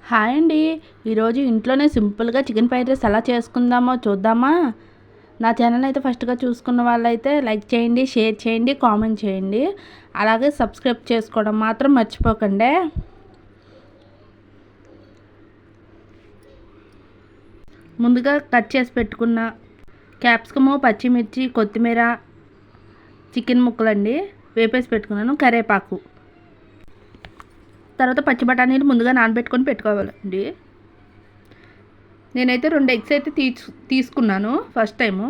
Hi అండి. ఈరోజు ఇంట్లోనే సింపుల్గా చికెన్ ఫ్రైడ్ రైస్ ఎలా చేసుకుందామో చూద్దామా? నా ఛానల్ అయితే ఫస్ట్గా చూసుకున్న వాళ్ళైతే లైక్ చేయండి, షేర్ చేయండి, కామెంట్ చేయండి. అలాగే సబ్స్క్రైబ్ చేసుకోవడం మాత్రం మర్చిపోకండి. ముందుగా కట్ చేసి పెట్టుకున్న క్యాప్సికము, పచ్చిమిర్చి, కొత్తిమీర, చికెన్ ముక్కలండి వేపేసి పెట్టుకున్నాను, కరివేపాకు. తర్వాత పచ్చి బఠానీలు ముందుగా నానబెట్టుకొని పెట్టుకోవాలండి. నేనైతే 2 ఎగ్స్ అయితే తీసుకున్నాను. ఫస్ట్ టైము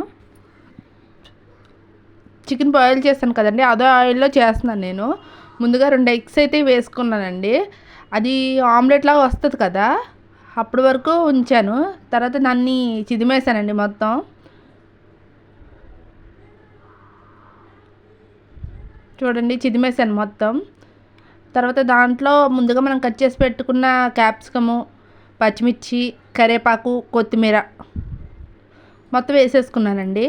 చికెన్ బాయిల్ చేస్తాను కదండి, అదే ఆయిల్లో చేస్తున్నాను నేను. ముందుగా 2 ఎగ్స్ అయితే వేసుకున్నానండి. అది ఆమ్లెట్ లాగా వస్తుంది కదా, అప్పటి వరకు ఉంచాను. తర్వాత దాన్ని చిదిమేసానండి మొత్తం. చూడండి, చిదిమేసాను మొత్తం. తర్వాత దాంట్లో ముందుగా మనం కట్ చేసి పెట్టుకున్న క్యాప్సికము, పచ్చిమిర్చి, కరివేపాకు, కొత్తిమీర మొత్తం వేసేసుకున్నానండి.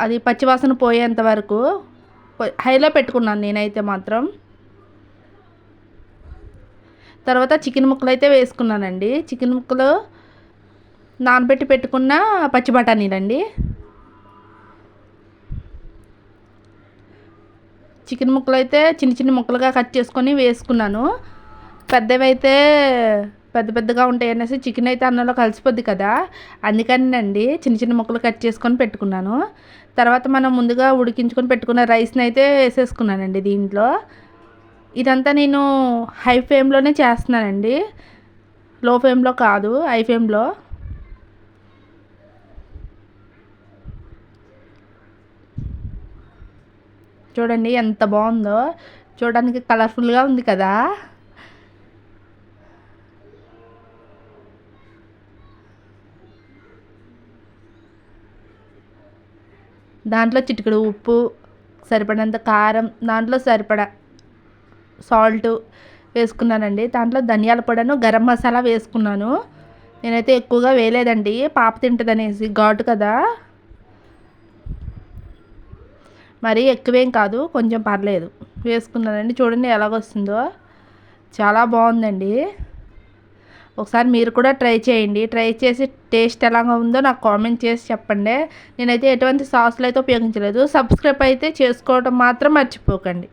అది పచ్చివాసన పోయేంత వరకు హైలో పెట్టుకున్నాను నేనైతే మాత్రం. తర్వాత చికెన్ ముక్కలు అయితే వేసుకున్నానండి. చికెన్ ముక్కలు నానబెట్టి పెట్టుకున్న పచ్చి బఠానీలండి. చికెన్ ముక్కలు అయితే చిన్న చిన్న ముక్కలుగా కట్ చేసుకొని వేసుకున్నాను. పెద్దవైతే పెద్దగా ఉంటాయి అనేసి చికెన్ అయితే అన్నంలో కలిసిపోద్ది కదా, అందుకనండి చిన్న చిన్న ముక్కలు కట్ చేసుకొని పెట్టుకున్నాను. తర్వాత మనం ముందుగా ఉడికించుకొని పెట్టుకున్న రైస్ని అయితే వేసేసుకున్నానండి దీంట్లో. ఇదంతా నేను హై ఫ్లేమ్లోనే చేస్తున్నానండి, లో ఫ్లేమ్లో కాదు, హై ఫ్లేమ్లో. చూడండి ఎంత బాగుందో, చూడడానికి కలర్ఫుల్గా ఉంది కదా. దాంట్లో చిటికెడు ఉప్పు, సరిపడినంత కారం, దాంట్లో సరిపడా సాల్ట్ వేసుకున్నానండి. దాంట్లో ధనియాల పొడను, గరం మసాలా వేసుకున్నాను. నేనైతే ఎక్కువగా వేయలేదండి, పాప తింటుందనేసి, ఘాటు కదా, మరీ ఎక్కువేం కాదు, కొంచెం పర్లేదు వేసుకున్నానండి. చూడండి ఎలాగొస్తుందో, చాలా బాగుందండి. ఒకసారి మీరు కూడా ట్రై చేయండి. ట్రై చేసి టేస్ట్ ఎలాగ ఉందో నాకు కామెంట్ చేసి చెప్పండి. నేనైతే ఎటువంటి సాసులు అయితే ఉపయోగించలేదు. సబ్స్క్రైబ్ అయితే చేసుకోవడం మాత్రం మర్చిపోకండి.